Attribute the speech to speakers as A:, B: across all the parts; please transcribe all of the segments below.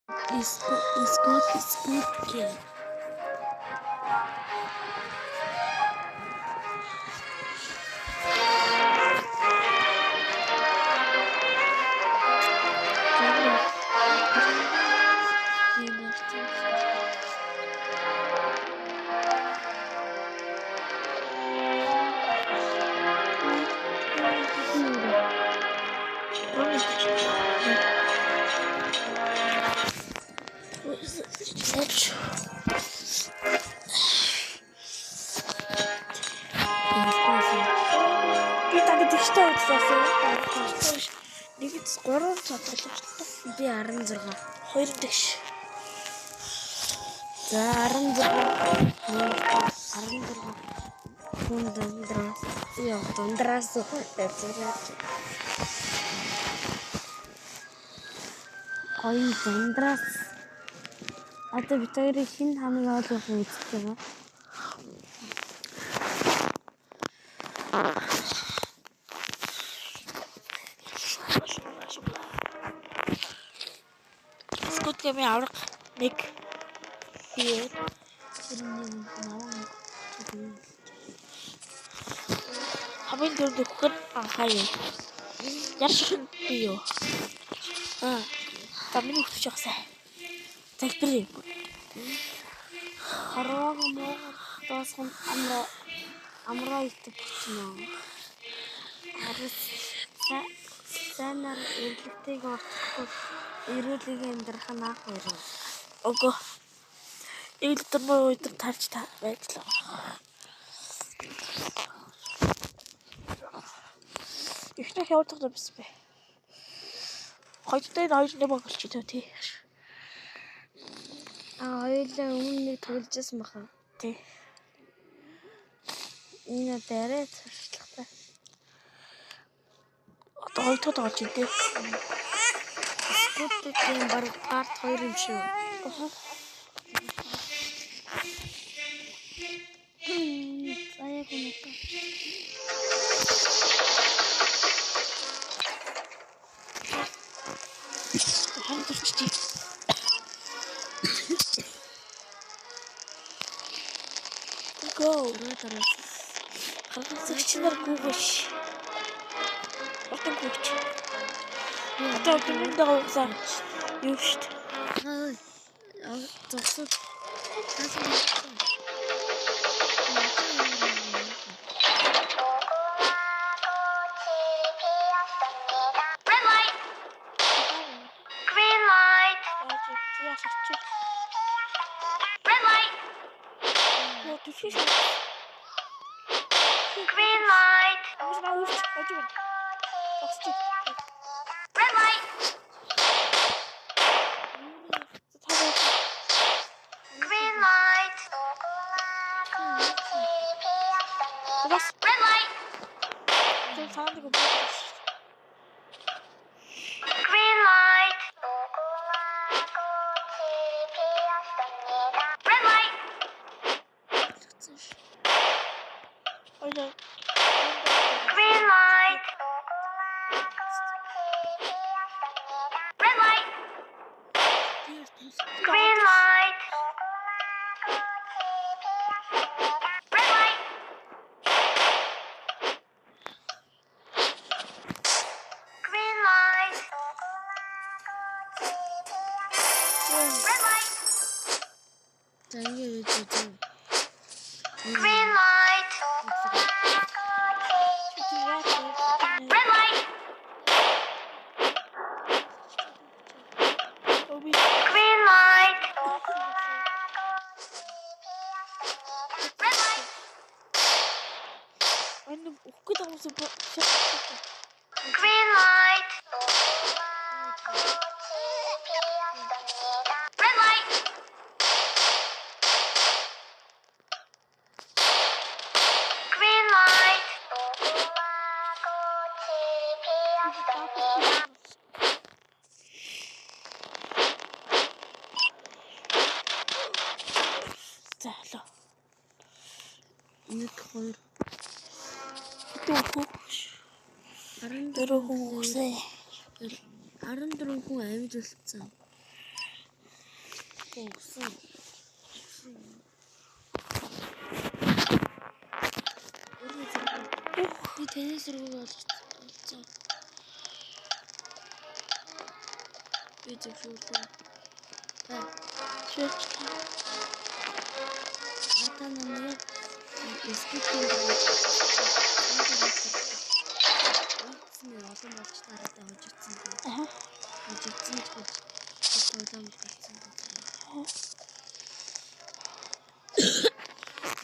A: It's good game. Нэгээс 3 цацгалжтай. Би 16. 2 дэш. За 16. Хүн дундраас. Яа дундраас үзэрэг. Гоё дундраас. Одоо бид хоёрын шинэ хамыг ойлгох үзэж байгаа. Ками авраг нэг бие энэ наван хамгийн дөрөв хөхөд анхаа яршин бие тамины хөтөж явахсаа залбирээ харваг муу тоосон амраа итэх чинь харис санаар эрлэгтэйг орчихгүй ирүүлэг амьдрах нь ах яруу. Ого. Ил томоо өдөр тарж та байдлаа. Ихнийх явуулдаг юм биш бэ? Хоёртой нэг болчих тий. Хоёулаа өмнө нэг тогложсэн баха. Тий. Энэ дээрээ туршлагатай. Одоо хоёртой тоглож байна тий. Гүттэй баг part 2 юм шүү. Аяа гэнэ. Хантарчи. Go. Хантарчинаар гүгэж. Отон гүгэж. Одоо гүмэндээ уусаа. Юу шүү дээ. Зогсоод
B: Green light. Red light. Green light. Red light. Green light. Red light. Green light. Red light. Green light. Red light. Green light. Red light. Green light. Red light. Green light. Red light. Green light. Red light. Green light.
A: Зайлаа. Нэг хоёр. Дөрөв. 14 хүн 14 хүн амьд болсон.
C: Усан. Би танаас руу олцсон. Би зөвшөөрлөө. Та
A: шилж.
C: ата намайг эскетээр олон болж таратай хожигдсан.
A: Аха.
C: Хожигдсан гэж ойлголцсон гэсэн.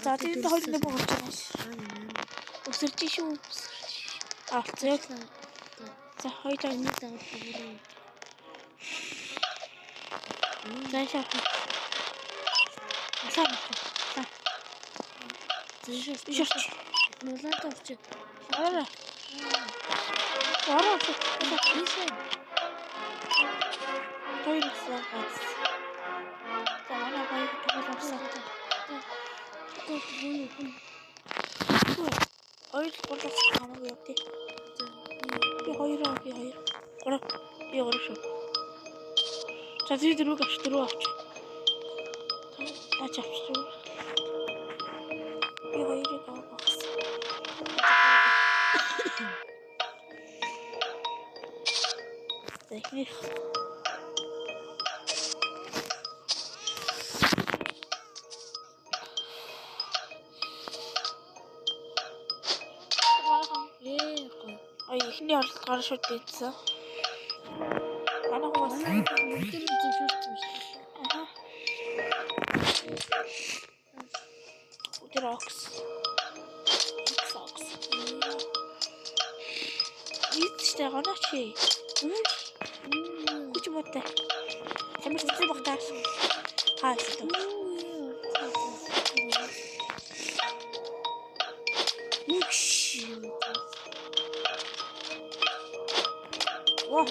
A: За тэгээд хоёр нэг болж байгаа ш. Өсөрч шүү. Алцэг. За хоёул
C: Энийг дагаад бүгээрээ.
A: зайшаа. Асаа.
C: Зэшш. Нулаад авчих.
A: Араа.
C: Ийшээ.
A: Хоёрсаа газ. За манай хоёр тоглоомсон. Хоёр болоос хамаагүй яа тий. Би хоёр. Гурав. Би гурав шүү. За зүй дөрөв авч. Таач авч. Би хоёрыг авах. Техник. Ой, ихний оролдогоор шууд дийдсэн. Манай хүмүүс
C: Мөрдөр зөвшөөрсөн шүү.
A: аха. Утирокс. Ийдтэй ганаач. Хүч мөтэй. Хамарцсан багтааш. Хаасан. Вау.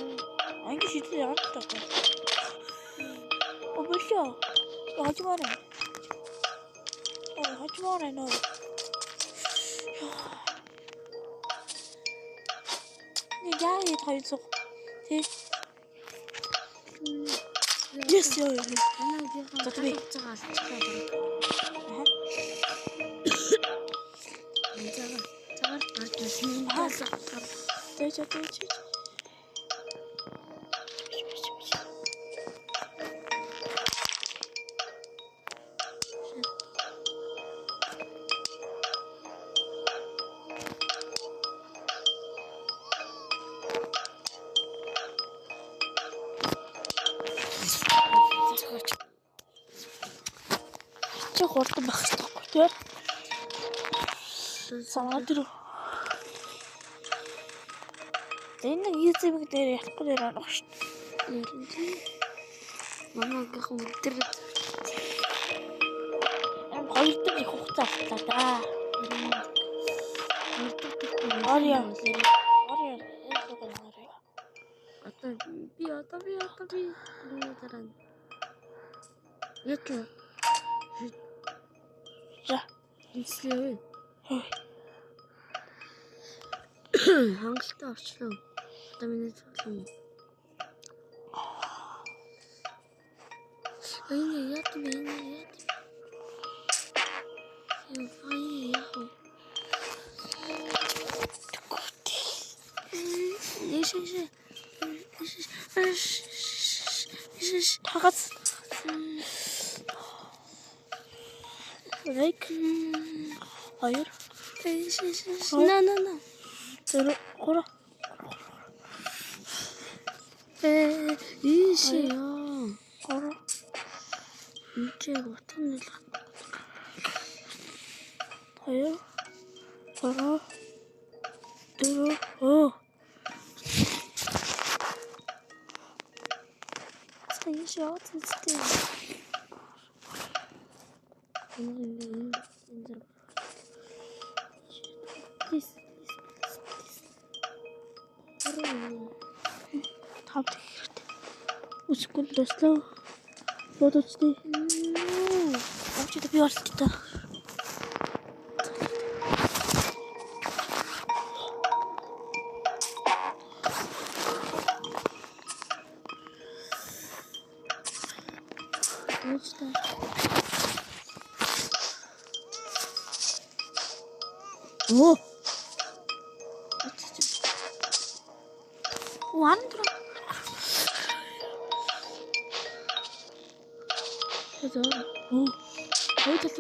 A: Анги шийдэл яадаг таа. Обошлоо. Хажмаарай. Хажмаарай нөө. Нэг яа хайцог. Тэг. Yes ёо.
C: За тэгээ цагаа алцгаа барах.
A: Аха.
C: Цагаар гарч ирсэн.
A: Тэйч. Чи хурдан байх хэрэгтэй тий. Санаа дөрөв. Энэ YouTube дээр ярихгүй дээр арах шүү.
C: Мамагийн өдөр
A: Хоёр дахь их хугацаа автлаа да. Орё.
C: Одоо би дараа нь. Ятлаа.
A: За.
C: Инслээ. Хангалттай орчлоо. Одоо миний цоглоо юм. Энэ яат бэ?
A: Тагас. Рейк. Хоёр.
C: На.
A: Дөрөв. Гурав.
C: Ийшээ.
A: Гурав.
C: Үнтэй утганы л.
A: Хоёр. Гурав. Дөрөв. Ийшээ отцтой. This. Тав хэрэгтэй. Үсгүй дэслээ. Бодочтой. Очтой би оролттой.
C: Өөчтэй. Оо.
A: Оо, ан дөрөв.
C: Хэзээ.
A: Оо. Хоёр талд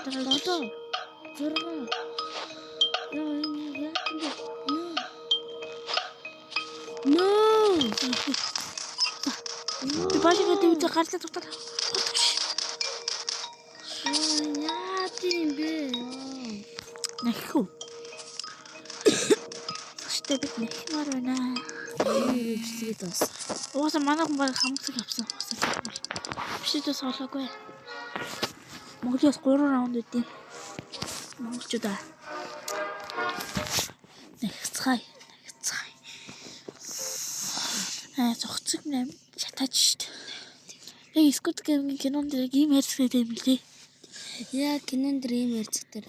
A: дараа.
C: 7 6 No.
A: Би башигаа дэвдэ гарлаа тутаа.
C: Яа тийм бэ?
A: Нахиу. Тэстэ бид нахимаар байна.
C: Бичлэгээ тас.
A: Уусаа манай хүн баг хамгаалах авсан. Бишээс олоогүй. Монголоос 3 раунд үдээ. Монголчуудаа. Нагцгай. Зогцог нэм шатаач штт. Яг Squid Game-ийн кинонд яг ийм хайрцагтай юм лээ.
C: Яа кинонд ийм ярьцдаг.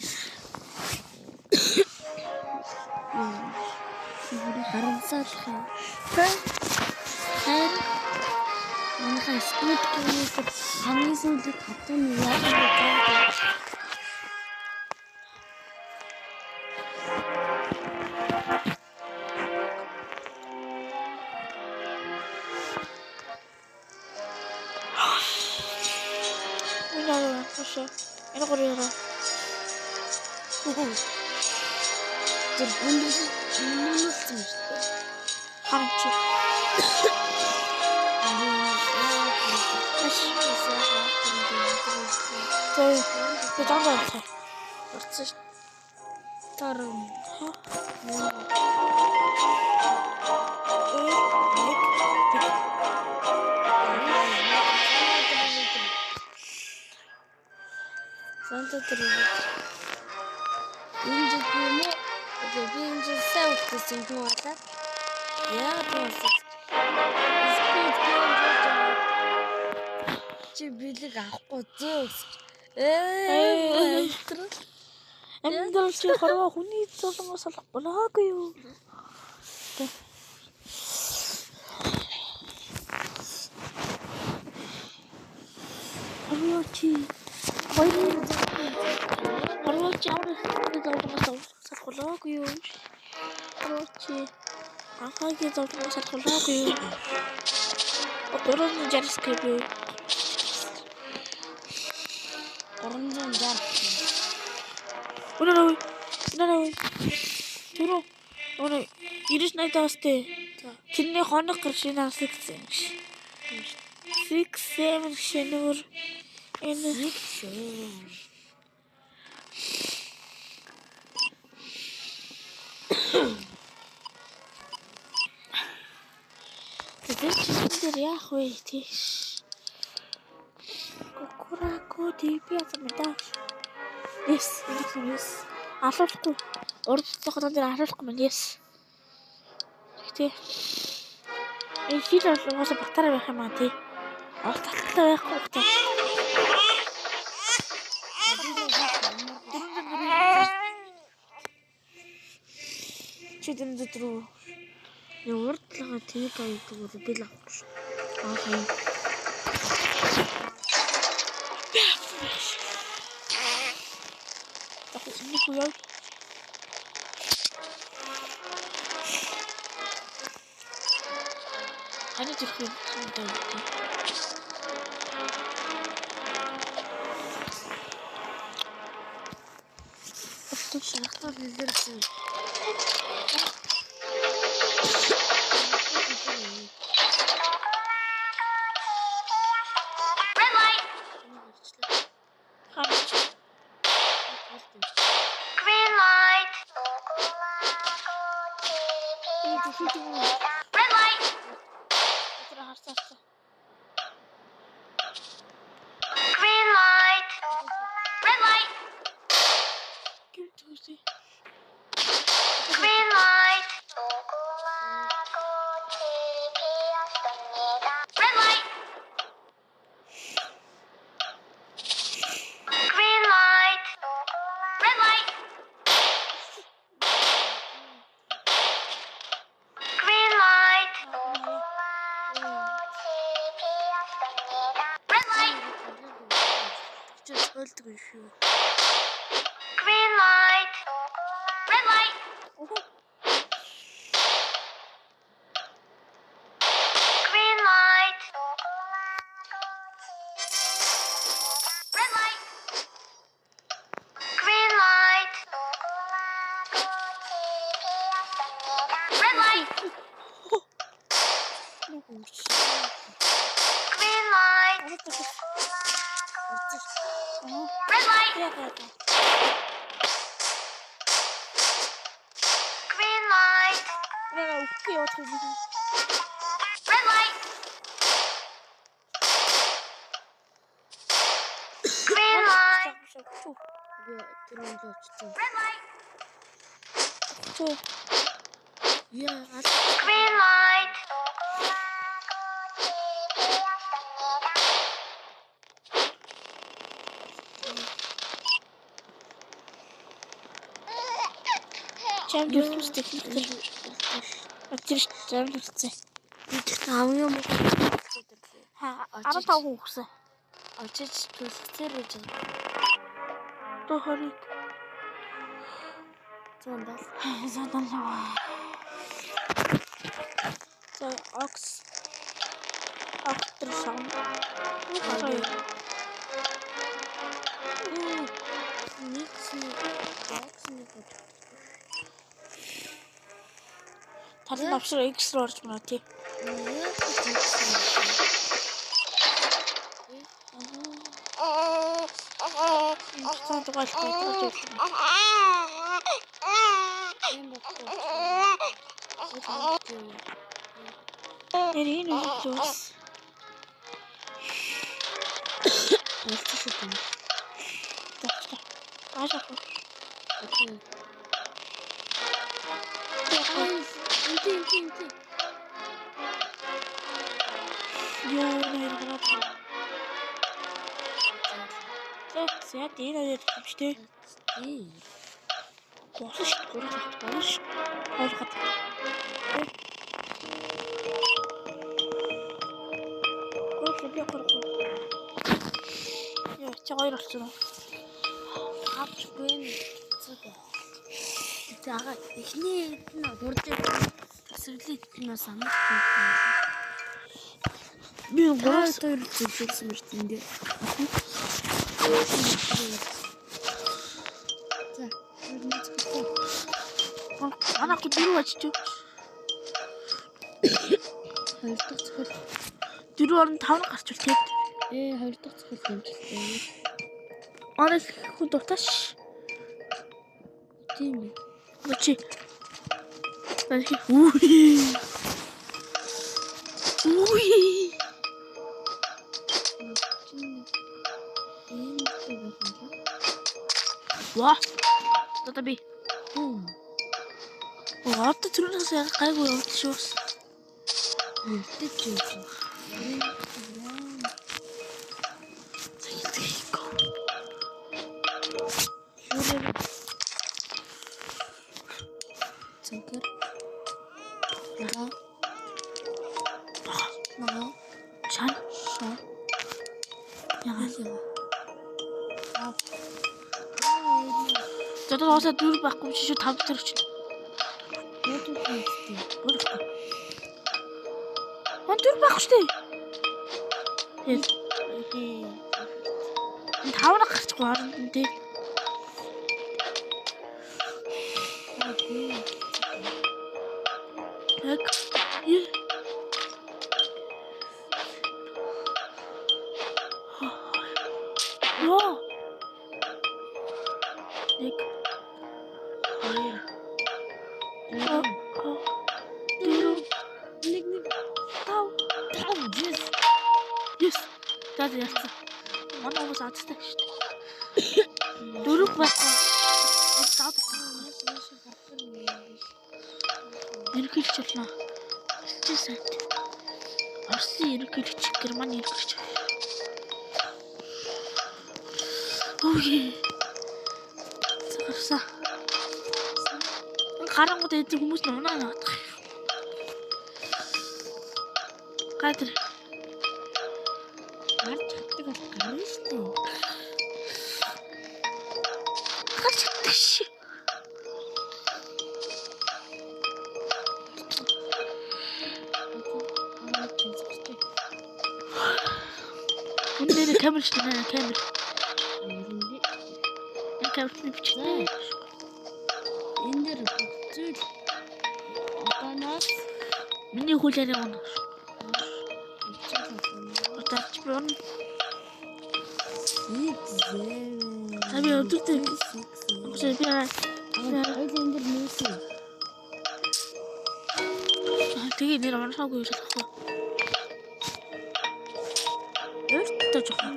C: Харамсалах юм. Хайр манайхаа Squid Game-ийг хамгийн сүүлд хатан яах вэ?
A: Энэ горьяа.
C: Тэр бүндэлсэн шүү дээ.
A: Харамч. Би дандаа орсон шүү.
C: Тарам. Санта Тереза. Инжи юм уу? Би инжи савтсан юм уу? Яа тоосоо. Чи билег авахгүй зөө.
A: Амьдрал чи хорвоо хүний золонгоос олох болоогүй юу? Хорвоо чи аврах золонгоос олох болоогүй юу? Хорвоо чи анхаагийн золонгоос олох болоогүй юу? Орон жарскэв.
C: 360.
A: Унараа. Түрүү. Унаа 90-80 таастай. Тэрний хоног гэршинаа 6 7 шинээр энэ тэр яах вэ тийш. Кокурако дипиас мэдээ. Yes. Алуулахгүй. Урдцоход дээр харуулахгүй мэн yes. Гэтэ энэ хил болоос батараа байх юм аа тий. Таталтай байхгүй хта. Чи дэмдэ рүү. Урдлага тийг авдаг би л авахгүй шүү. Хай. Ini kuliah. Ada juga sudah. Betul sangat berarti.
B: Red light. Green light. Red light. Green light. Red light. Green light. Red light. Green light. Red light. Green
C: цойлдог юм шүү.
B: Green light. Red light. Green light. Red light. Green light. Red light. Green light. Red light. Green light. Red light. Green light. Red light. Green light.
A: Чам дөрөвс техниктэй. Очиж чам дөрөвсэй.
C: Хамгийн муу.
A: 15 хүн өгсөн.
C: Очиж төлөвлөсээр байж байгаа.
A: Тоо хориг.
C: Зондал.
A: Задалгаа. За окс. Актер сан. Талын авшир экстра орж байна тий. Цаан дугаалтай болж байна. Эрийн үеч. Аашаа.
C: Инти.
A: За тийм үү гэвчтэй. Гош гурван хоолгот. Яа, чагаар болсон уу?
C: Авчгүй юм. Зага эхний нь хурдан сэрлээд нь санах юм.
A: Би гурав
C: төр зүйлсэн мэт энэ. За,
A: анаа дөрөв очиж.
C: Хоёр дахь цохол.
A: 4.5 гарч үл тэгээд.
C: Хоёр дахь цохол хэмжлээ.
A: Арай хүн дутааш.
C: Тийм ээ.
A: Очи. Уй. Ва. Татаби. Орт түрүүнээс гайгүй явдал шүүс.
C: Тэгж юм. Цэнхэр. Наа.
A: Чан.
C: Яа.
A: Зодод оосаа дүүр байхгүй шүү 5 төр чинь. Бүрхтэй. Ман дүүр байхгүй шүү. Энэ тавна гарчихгүй харин тий. Яг Йоо. Нэг Дад яасан. Манай хүмүүс азтай шүү дээ. Дөрөв байхгүй. Заад. Ерөнхийлөгчөлнө. Чи сайт. Орсын ерөнхийлөгч, Германы ерөнхийлөгч. Ой. Цагаарсаа. Гарангууд эдэг хүмүүс нунаа наад. Гадар.
C: Гарч чаддаг бол гарна шүү дээ.
A: гарч ирдэг ши. Үнээр камер штэ камер. Камер бичнэ.
C: Энэ дээр зүйл одоноос
A: миний хүлээрээ оноо. Отарч бон. Таби өдөртэй. Үгүй би
C: энэ дээр нээсэн.
A: тэгээ нэр оноогүй юу болохоо. Өөртөө жоохон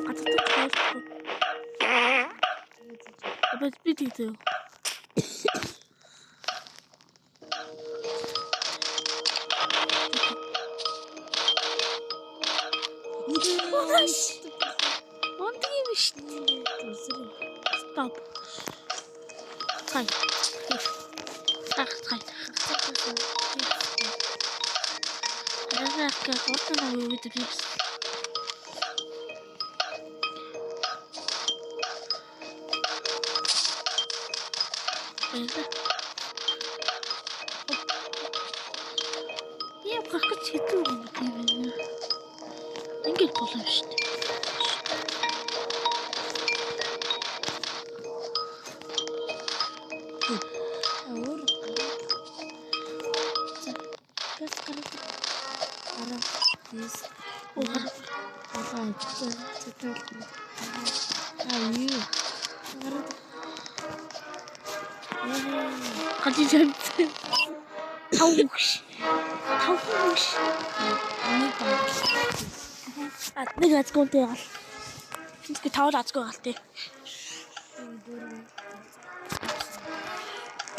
A: гадаад тавьчих. Абад би тийтэй. Монтгийн биш. Стоп. Хай. Хай. Яагаад хурдан авъя гэдэг юм. Я как читаю, например. Ингээд болов шүү дээ.
C: Өөр газ гараад араа дис
A: Уу
C: цэтэл юу
A: гадижан тавш нэг азгонтэй гал чиний тавал азгоо галтэй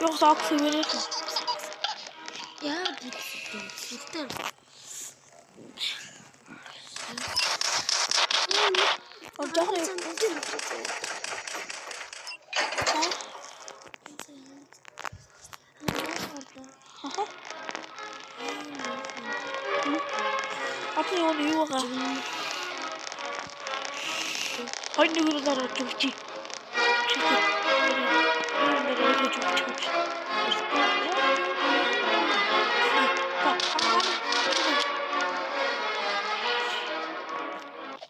A: яг сакс вэрэ
C: яа битэр
A: Отожоо Аты юу га? Хойно гүрээр орж өгчий.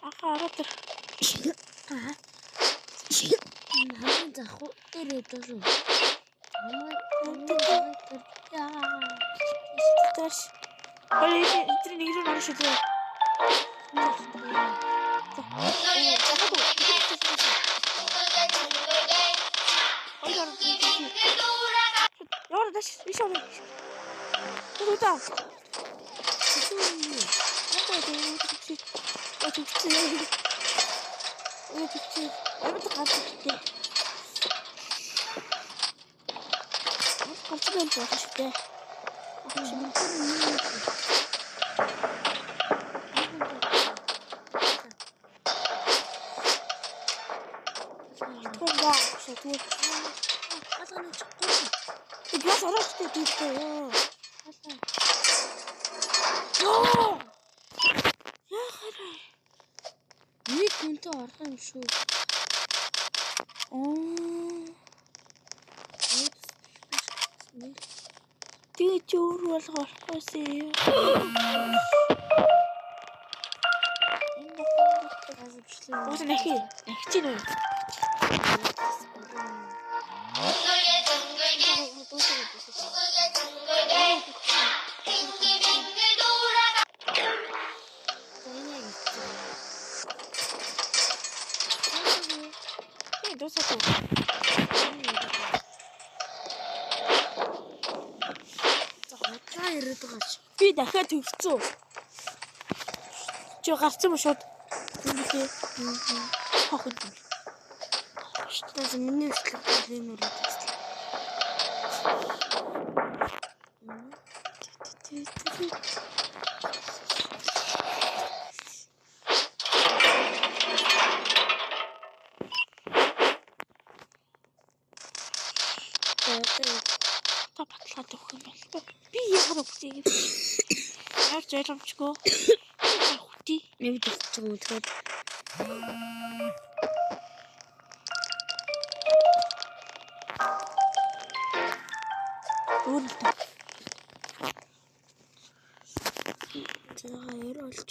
A: Ахаарат.
C: Хаан заху тэрэтэж.
A: Яа. Тэс. Ой, энэ нэг рүү нарах шүү. Яа, дэш, ишоо. Туда. Игlas орооч дийтэй ёо. Яа хараа.
C: Нэг хүнтэй орох юм шүү.
A: Тэгээ ч өөр болгохгүйсэн юм. Ус нэхи. Нэхч нь үү? Досато.
C: За ирээд байгаа ч.
A: Би дахиад төвцөө. Чи гарцсан ба шууд. Үнэхээр хоход.
C: Штэ миний өчлөг юм уу?
A: Та баталгаад өгөх юм байна. Би яагаад өгчээ гэж. Яар зайлмчгүй. Хөтий.
C: Нэг дэлж байгаа юм тэгэхээр.
A: Өөр нь та.
C: За 2 олж.